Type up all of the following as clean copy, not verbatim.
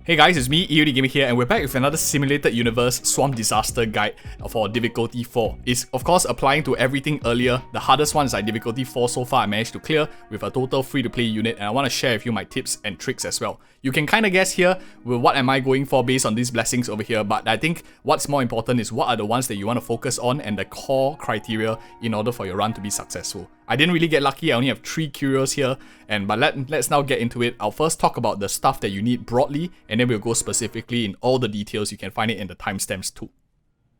Hey guys, it's me, EODGamer here, and we're back with another simulated universe Swamp Disaster guide for difficulty 4. It's of course applying to everything earlier. The hardest one is like difficulty 4 so far I managed to clear with a total free-to-play unit, and I want to share with you my tips and tricks as well. You can kind of guess here with what am I going for based on these blessings over here, but I think what's more important is what are the ones that you want to focus on and the core criteria in order for your run to be successful. I didn't really get lucky, I only have 3 curios here, but let's now get into it. I'll first talk about the stuff that you need broadly, and then we'll go specifically in all the details. You can find it in the timestamps too.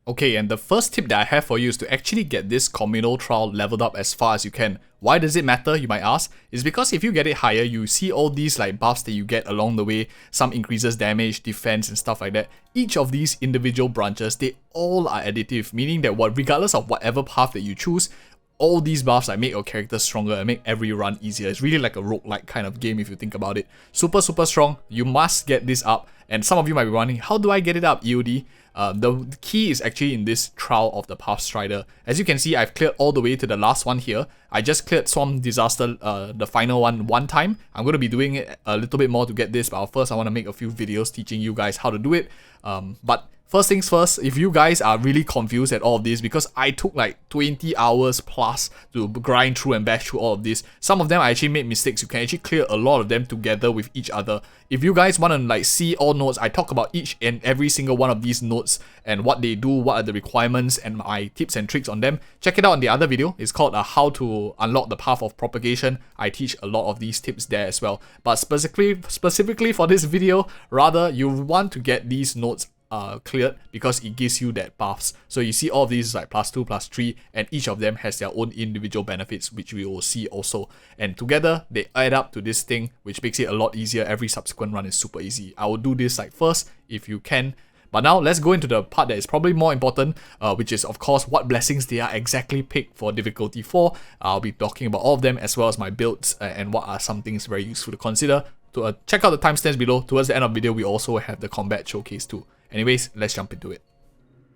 Okay, and the first tip that I have for you is to actually get this communal trial leveled up as far as you can. Why does it matter, you might ask? It's because if you get it higher, you see all these like buffs that you get along the way. Some increases damage, defense and stuff like that. Each of these individual branches, they all are additive, meaning that regardless of whatever path that you choose, all these buffs like make your character stronger and make every run easier. It's really like a roguelike kind of game if you think about it. Super strong. You must get this up. And some of you might be wondering, how do I get it up, EOD? The key is actually in this Trial of the Path Strider. As you can see, I've cleared all the way to the last one here. I just cleared Swamp Disaster, the final one time. I'm going to be doing it a little bit more to get this, but first I want to make a few videos teaching you guys how to do it. But first things first, if you guys are really confused at all of this, because I took like 20 hours plus to grind through and bash through all of this, some of them I actually made mistakes. You can actually clear a lot of them together with each other. If you guys want to like see all nodes, I talk about each and every single one of these nodes and what they do, what are the requirements and my tips and tricks on them. Check it out in the other video. It's called How to Unlock the Path of Propagation. I teach a lot of these tips there as well. But specifically for this video, rather you want to get these nodes cleared because it gives you that buffs. So you see all of these like +2, +3, and each of them has their own individual benefits, which we will see also. And together they add up to this thing, which makes it a lot easier. Every subsequent run is super easy. I will do this like first if you can. But now let's go into the part that is probably more important, which is of course what blessings they are exactly picked for difficulty 4. I'll be talking about all of them as well as my builds and what are some things very useful to consider. To check out the timestamps below. Towards the end of the video, we also have the combat showcase too. Anyways, let's jump into it.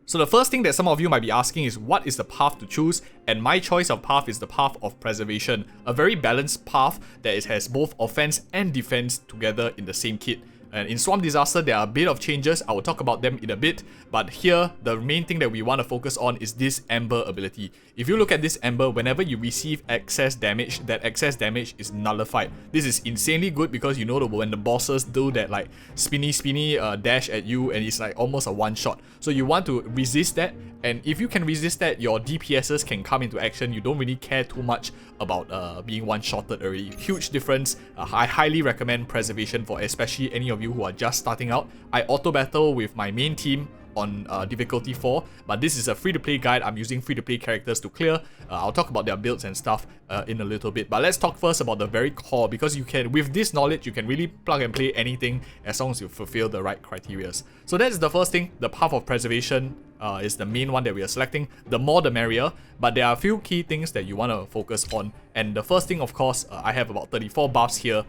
So the first thing that some of you might be asking is what is the path to choose, and my choice of path is the path of preservation, a very balanced path that has both offense and defense together in the same kit. And in Swamp Disaster, there are a bit of changes. I will talk about them in a bit. But here, the main thing that we want to focus on is this Ember ability. If you look at this Ember, whenever you receive excess damage, that excess damage is nullified. This is insanely good because you know that when the bosses do that like spinny dash at you and it's like almost a one-shot. So you want to resist that. And if you can resist that, your DPSs can come into action. You don't really care too much about being one-shotted already. Huge difference. I highly recommend preservation for especially any of you who are just starting out. I auto battle with my main team on difficulty 4, but this is a free-to-play guide. I'm using free-to-play characters to clear. I'll talk about their builds and stuff in a little bit, but let's talk first about the very core, because you can, with this knowledge, you can really plug and play anything as long as you fulfill the right criteria. So that's the first thing. The path of preservation is the main one that we are selecting. The more the merrier, but there are a few key things that you want to focus on, and the first thing, of course, I have about 34 buffs here.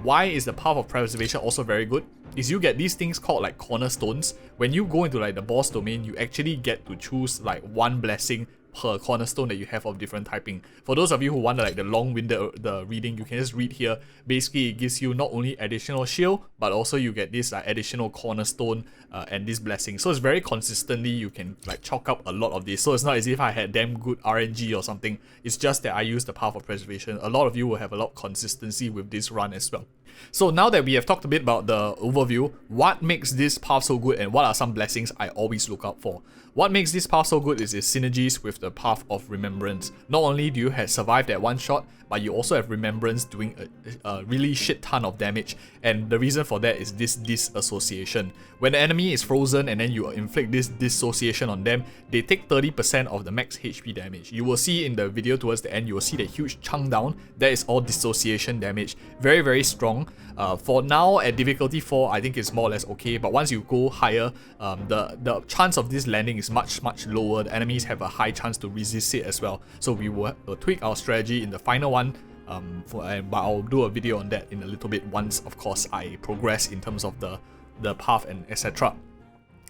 Why is the path of preservation also very good? Is you get these things called like cornerstones. When you go into like the boss domain, you actually get to choose like one blessing per cornerstone that you have of different typing. For those of you who want like the long-winded the reading, you can just read here. Basically, it gives you not only additional shield, but also you get this like additional cornerstone and this blessing. So it's very consistently, you can like chalk up a lot of this. So it's not as if I had damn good RNG or something. It's just that I use the path of preservation. A lot of you will have a lot of consistency with this run as well. So now that we have talked a bit about the overview, what makes this path so good and what are some blessings I always look out for? What makes this path so good is its synergies with the path of remembrance. Not only do you have survived that one shot, but you also have remembrance doing a really shit ton of damage, and the reason for that is this disassociation. When the enemy is frozen and then you inflict this dissociation on them, they take 30% of the max HP damage. You will see in the video towards the end, you will see the huge chunk down. That is all dissociation damage. Very strong. For now at difficulty 4, I think it's more or less okay, but once you go higher, the chance of this landing is much lower. The enemies have a high chance to resist it as well. So we will tweak our strategy in the final one, but I'll do a video on that in a little bit once, of course, I progress in terms of the path and etc.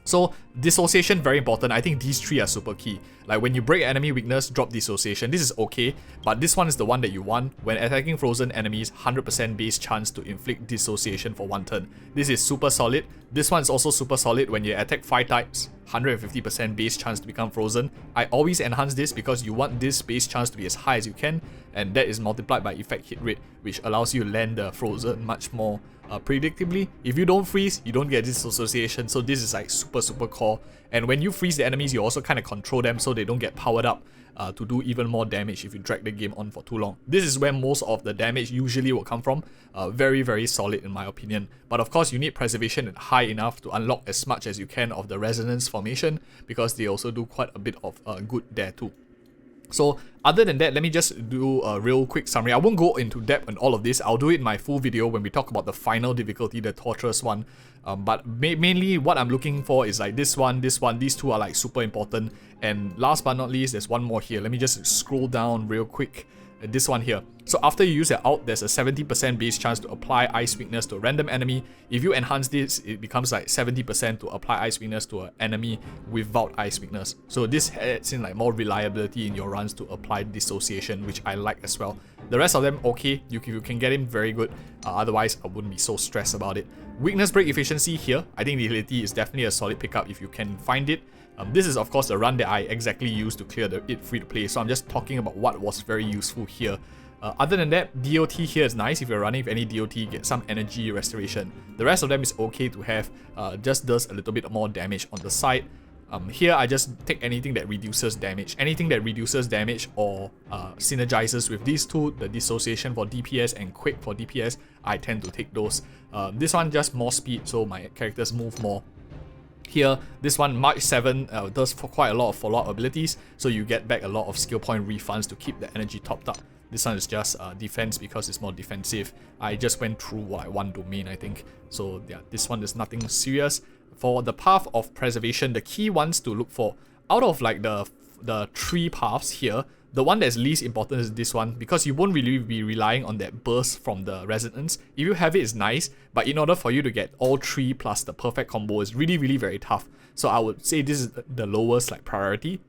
So dissociation, very important. I think these three are super key. Like when you break enemy weakness, drop dissociation. This is okay, but this one is the one that you want. When attacking frozen enemies, 100% base chance to inflict dissociation for 1 turn. This is super solid. This one is also super solid when you attack 5 types, 150% base chance to become frozen. I always enhance this because you want this base chance to be as high as you can, and that is multiplied by effect hit rate, which allows you to land the frozen much more predictably. If you don't freeze, you don't get dissociation, so this is like super core. And when you freeze the enemies, you also kind of control them so they don't get powered up to do even more damage if you drag the game on for too long. This is where most of the damage usually will come from. Very solid in my opinion. But of course you need preservation at high enough to unlock as much as you can of the resonance formation, because they also do quite a bit of good there too. So other than that, let me just do a real quick summary. I won't go into depth on all of this. I'll do it in my full video when we talk about the final difficulty, the torturous one. But mainly what I'm looking for is like this one, these two are like super important. And last but not least, there's one more here. Let me just scroll down real quick. This one here. So after you use it out, there's a 70% base chance to apply ice weakness to a random enemy. If you enhance this, it becomes like 70% to apply ice weakness to an enemy without ice weakness. So this adds in like more reliability in your runs to apply dissociation, which I like as well. The rest of them, okay, you can get in very good. Otherwise, I wouldn't be so stressed about it. Weakness break efficiency here, I think the Nihility is definitely a solid pickup if you can find it. This is of course the run that I exactly used to clear it free to play, so I'm just talking about what was very useful here. Other than that, DOT here is nice. If you're running with any DOT, get some energy restoration. The rest of them is okay to have, just does a little bit more damage on the side. Here I just take anything that reduces damage. Anything that reduces damage or synergizes with these two, the dissociation for DPS and quick for DPS, I tend to take those. This one just more speed, so my characters move more. Here, this one, March 7, does for quite a lot of follow-up abilities, so you get back a lot of skill point refunds to keep the energy topped up. This one is just defense because it's more defensive. I just went through like one domain, I think. So yeah, this one is nothing serious. For the path of preservation, the key ones to look for, out of like the 3 paths here, the one that's least important is this one, because you won't really be relying on that burst from the resonance. If you have it, it's nice, but in order for you to get all 3 plus the perfect combo is really very tough. So I would say this is the lowest like priority.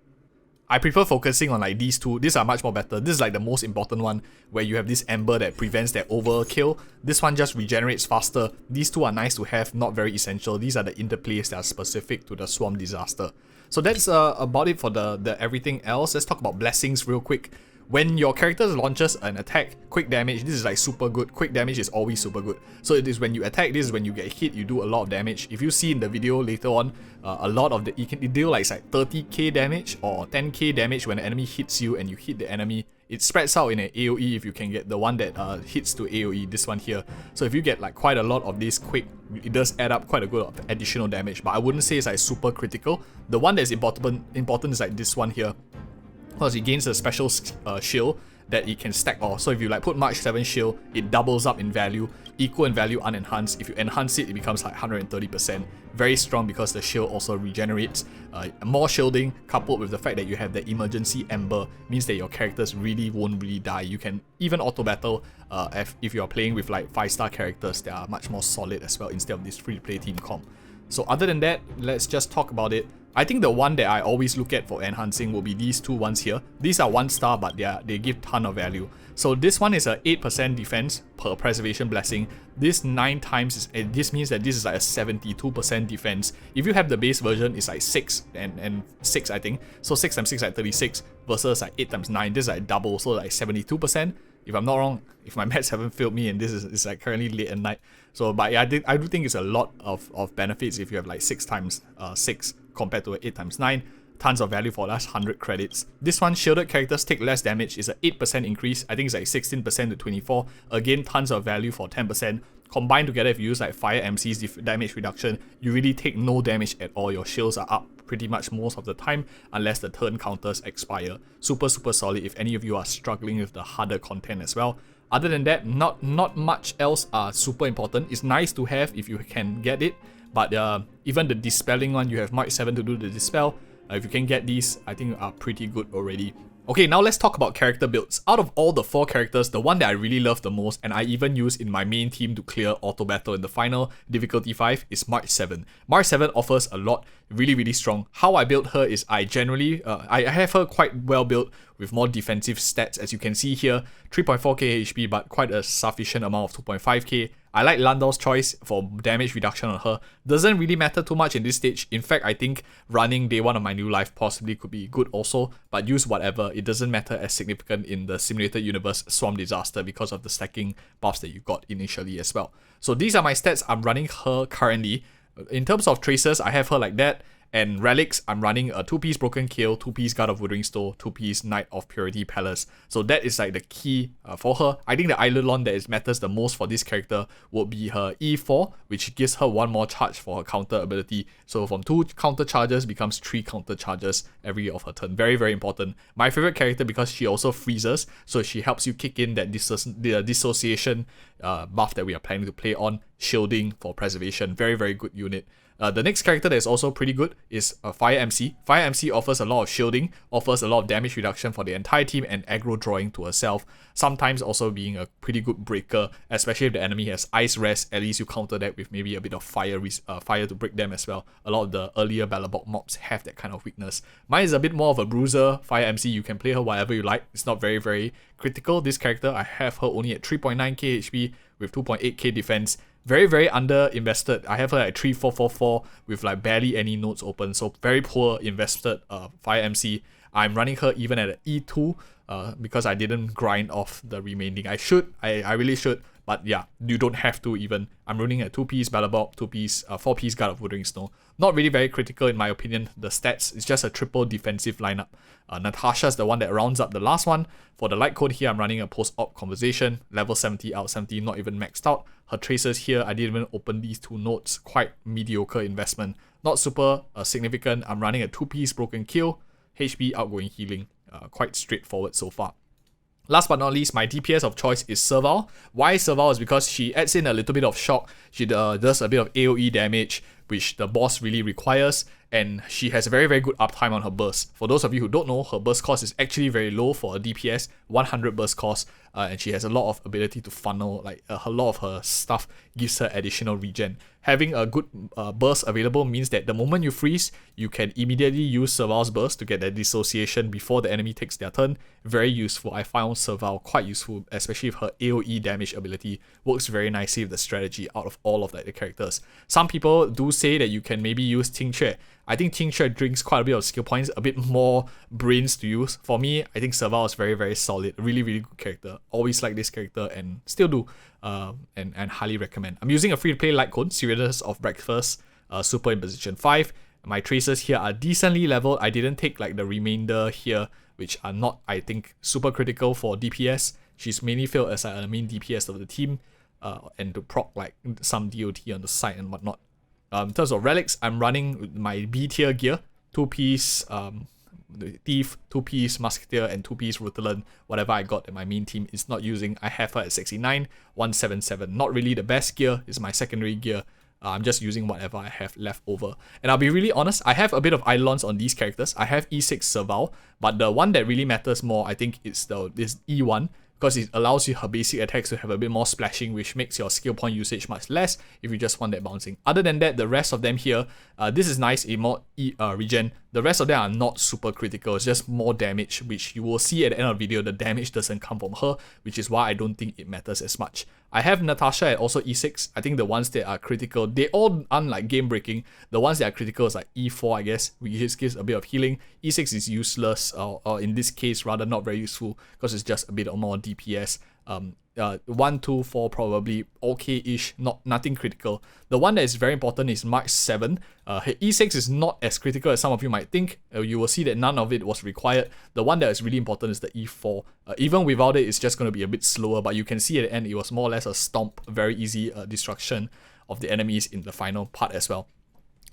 I prefer focusing on like these two. These are much more better. This is like the most important one, where you have this Ember that prevents that overkill. This one just regenerates faster. These two are nice to have, not very essential. These are the interplays that are specific to the Swarm Disaster. So that's about it for the everything else. Let's talk about blessings real quick. When your character launches an attack, quick damage, this is like super good. Quick damage is always super good. So it is when you attack, this is when you get hit, you do a lot of damage. If you see in the video later on, a lot of you can deal like 30k damage or 10k damage when the enemy hits you and you hit the enemy. It spreads out in an AoE if you can get the one that hits to AoE, this one here. So if you get like quite a lot of this quick, it does add up quite a good additional damage, but I wouldn't say it's like super critical. The one that's important is like this one here, because it gains a special shield that it can stack off. So if you like put March 7 shield, it doubles up in value, equal in value unenhanced. If you enhance it, it becomes like 130%. Very strong because the shield also regenerates. More shielding coupled with the fact that you have the emergency Ember means that your characters won't really die. You can even auto battle if you are playing with like 5-star characters that are much more solid as well instead of this free to play team comp. So other than that, let's just talk about it. I think the one that I always look at for enhancing will be these two ones here. These are 1-star, but they give ton of value. So this one is a 8% defense per preservation blessing. This 9 times, this means that this is like a 72% defense. If you have the base version, it's like 6 and 6 I think. So 6 times 6 like 36 versus like 8 times 9, this is like double, so like 72%. If I'm not wrong, if my maths haven't failed me, and this is like currently late at night. So but yeah, I do think it's a lot of benefits if you have like 6 times 6 compared to 8 times 9. Tons of value for last 100 credits. This one, shielded characters take less damage, is an 8% increase. I think it's like 16% to 24. Again, tons of value for 10%. Combined together, if you use like Fire MC's damage reduction, you really take no damage at all. Your shields are up pretty much most of the time unless the turn counters expire. Super solid if any of you are struggling with the harder content as well. Other than that, not much else are super important. It's nice to have if you can get it, but even the dispelling one, you have March 7 to do the dispel. If you can get these, I think are pretty good already. Okay, now let's talk about character builds. Out of all the 4 characters, the one that I really love the most and I even use in my main team to clear auto battle in the final, difficulty 5, is March 7. March 7 offers a lot, really strong. How I build her is I generally, I have her quite well built with more defensive stats, as you can see here, 3.4k HP but quite a sufficient amount of 2.5k. I like Landau's choice for damage reduction on her. Doesn't really matter too much in this stage. In fact, I think running day 1 of my new life possibly could be good also, but use whatever. It doesn't matter as significant in the simulated universe Swarm Disaster because of the stacking buffs that you got initially as well. So these are my stats. I'm running her currently. In terms of traces, I have her like that. And relics, I'm running a 2-piece Broken Kill, 2-piece Guard of Withering Stone, 2-piece Knight of Purity Palace. So that is like the key for her. I think the Eidolon that matters the most for this character would be her E4, which gives her 1 more charge for her counter ability. So from 2 counter charges becomes 3 counter charges every of her turn. Very important. My favorite character because she also freezes, so she helps you kick in that dissociation buff that we are planning to play on, shielding for preservation. Very good unit. The next character that is also pretty good is Fire MC. Fire MC offers a lot of shielding, offers a lot of damage reduction for the entire team and aggro drawing to herself, sometimes also being a pretty good breaker, especially if the enemy has Ice Rest. At least you counter that with maybe a bit of fire to break them as well. A lot of the earlier Balabok mobs have that kind of weakness. Mine is a bit more of a bruiser. Fire MC, you can play her whatever you like. It's not very critical. This character, I have her only at 3.9k HP with 2.8k defense. Very under invested. I have her at 3444 with like barely any nodes open, so very poor invested Fire MC. I'm running her even at an E2 because I didn't grind off the remaining. I really should, but yeah, you don't have to even. I'm running a 2-piece Balabok, 4-piece Guard of Withering Stone. Not really very critical in my opinion. The stats is just a triple defensive lineup. Natasha's the one that rounds up the last one. For the light code here, I'm running a post-op conversation, level 70 out 70, not even maxed out. Her traces here, I didn't even open these 2 nodes. Quite mediocre investment. Not super significant. I'm running a 2-piece Broken Kill, HP outgoing healing. Quite straightforward so far. Last but not least, my DPS of choice is Serval. Why Serval is because she adds in a little bit of shock. She does a bit of AoE damage, which the boss really requires, and she has a very good uptime on her burst. For those of you who don't know, her burst cost is actually very low for a DPS, 100 burst cost, and she has a lot of ability to funnel, like a lot of her stuff gives her additional regen. Having a good burst available means that the moment you freeze, you can immediately use Serval's burst to get that dissociation before the enemy takes their turn. Very useful. I found Serval quite useful, especially if her AoE damage ability works very nicely with the strategy out of all of the characters. Some people do say that you can maybe use Tincture. I think Tincture drinks quite a bit of skill points, a bit more brains to use. For me, I think Serval is very solid. Really good character. Always like this character and still do. And highly recommend. I'm using a free-to-play light code, Seriousness of Breakfast, super in position 5. My traces here are decently leveled. I didn't take like the remainder here, which are not, I think, super critical for DPS. She's mainly filled as a main DPS of the team, and to proc like some DOT on the side and whatnot. In terms of relics, I'm running my B tier gear, 2-piece Thief, 2-piece Musketeer, and 2-piece Rutilant. Whatever I got that my main team is not using, I have her at 69, 177. Not really the best gear, is my secondary gear. I'm just using whatever I have left over. And I'll be really honest, I have a bit of Eidolons on these characters. I have E6 Serval, but the one that really matters more, I think, is this E1. Because it allows you her basic attacks to have a bit more splashing, which makes your skill point usage much less if you just want that bouncing. Other than that, the rest of them here, this is nice, a more regen. The rest of them are not super critical, it's just more damage, which you will see at the end of the video. The damage doesn't come from her, which is why I don't think it matters as much. I have Natasha at also E6. I think the ones that are critical, they all aren't like game breaking. The ones that are critical is like E4, I guess, which just gives a bit of healing. E6 is useless, or in this case rather not very useful, because it's just a bit more DPS. 1, 2, 4 probably okay-ish, nothing critical. The one that is very important is March 7. E6 is not as critical as some of you might think. You will see that none of it was required. The one that is really important is the E4. Even without it, it's just going to be a bit slower, but you can see at the end it was more or less a stomp, very easy destruction of the enemies in the final part as well.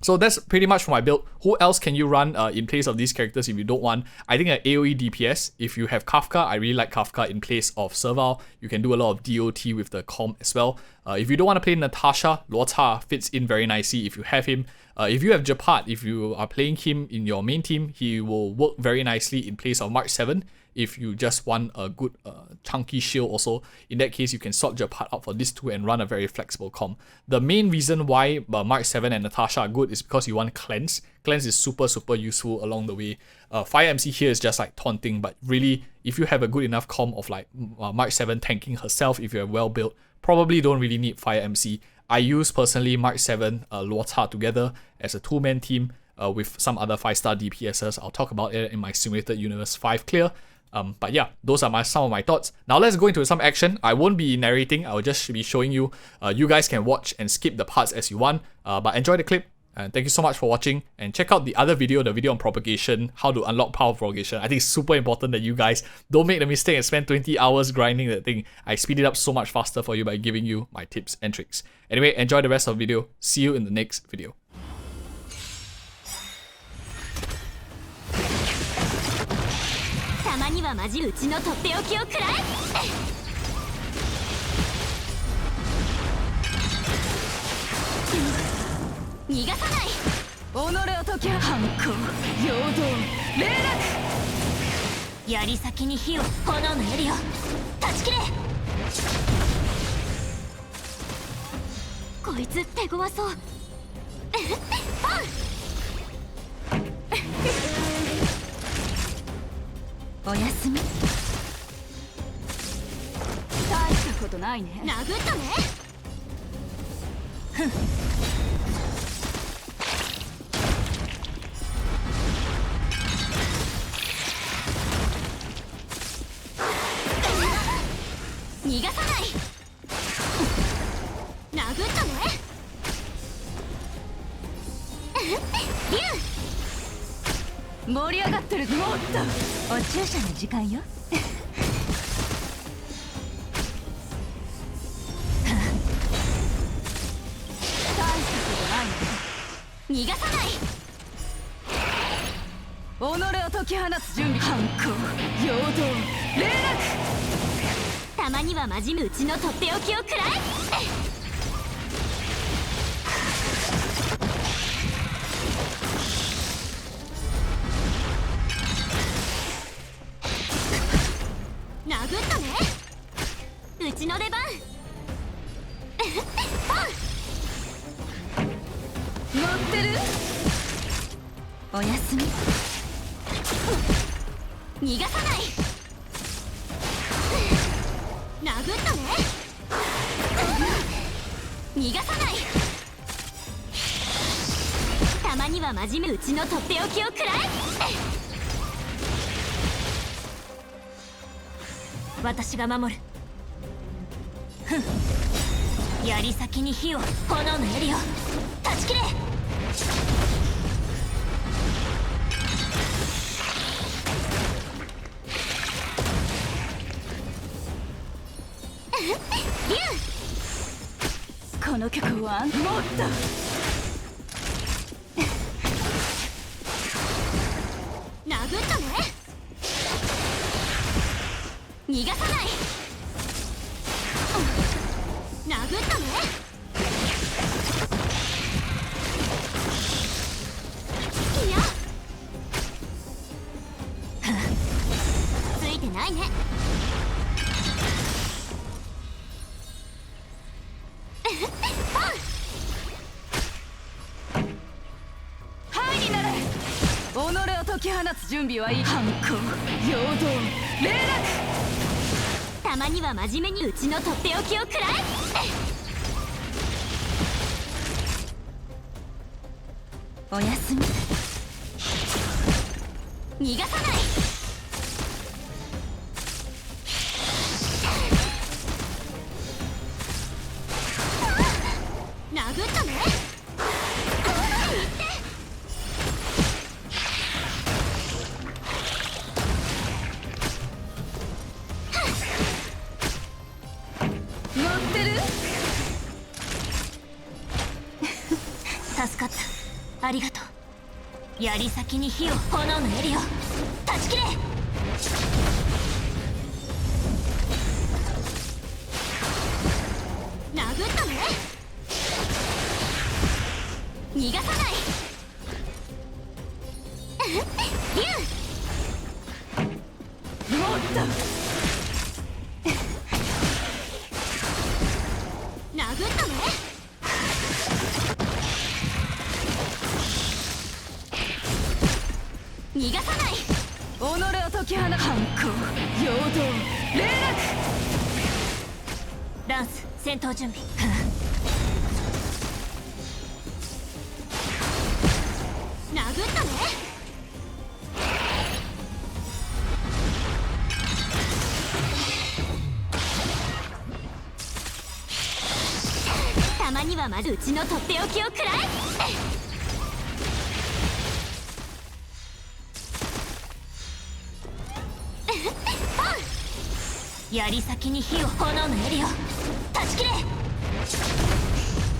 So that's pretty much for my build. Who else can you run in place of these characters if you don't want? I think an AoE DPS, if you have Kafka, I really like Kafka in place of Serval. You can do a lot of DOT with the comp as well. If you don't want to play Natasha, Luota fits in very nicely if you have him. If you have Japad, if you are playing him in your main team, he will work very nicely in place of March 7. if you just want a good chunky shield also, in that case you can swap your part out for this 2 and run a very flexible comp. The main reason why Mark 7 and Natasha are good is because you want cleanse. Cleanse is super useful along the way. Fire MC here is just like taunting, but really if you have a good enough comp of like Mark 7 tanking herself, if you're well built, probably don't really need Fire MC. I use personally Mark 7 Luota together as a 2-man team with some other 5-star DPSs. I'll talk about it in my Simulated Universe 5 clear. But yeah, those are some of my thoughts. Now let's go into some action. I won't be narrating, I will just be showing you. You guys can watch and skip the parts as you want, but enjoy the clip. And thank you so much for watching, and check out the other video, the video on propagation, how to unlock power propagation. I think it's super important that you guys don't make the mistake and spend 20 hours grinding that thing. I speed it up so much faster for you by giving you my tips and tricks. Anyway, enjoy the rest of the video. See you in the next video. 殴ったね。逃がさない。己を解き放つ。反抗、陽動、連絡。ランス戦闘準備。殴ったね。たまにはまずうちのとっておきを食らえ。槍先に火を、炎の槍を断ち切れ。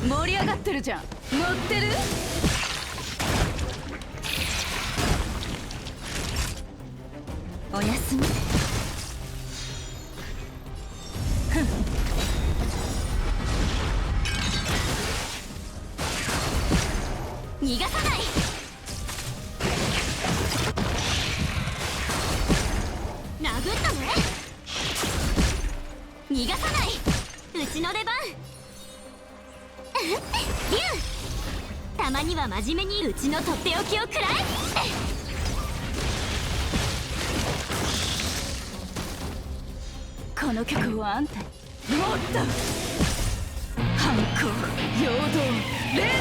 盛り上がってるじゃん。乗ってる。おやすみ。逃がさない。殴ったね。逃がさない。うちの出番。リュウ、たまには真面目にうちのとっておきを食らえ。この曲をあんたに。もっと反抗、陽動、連絡。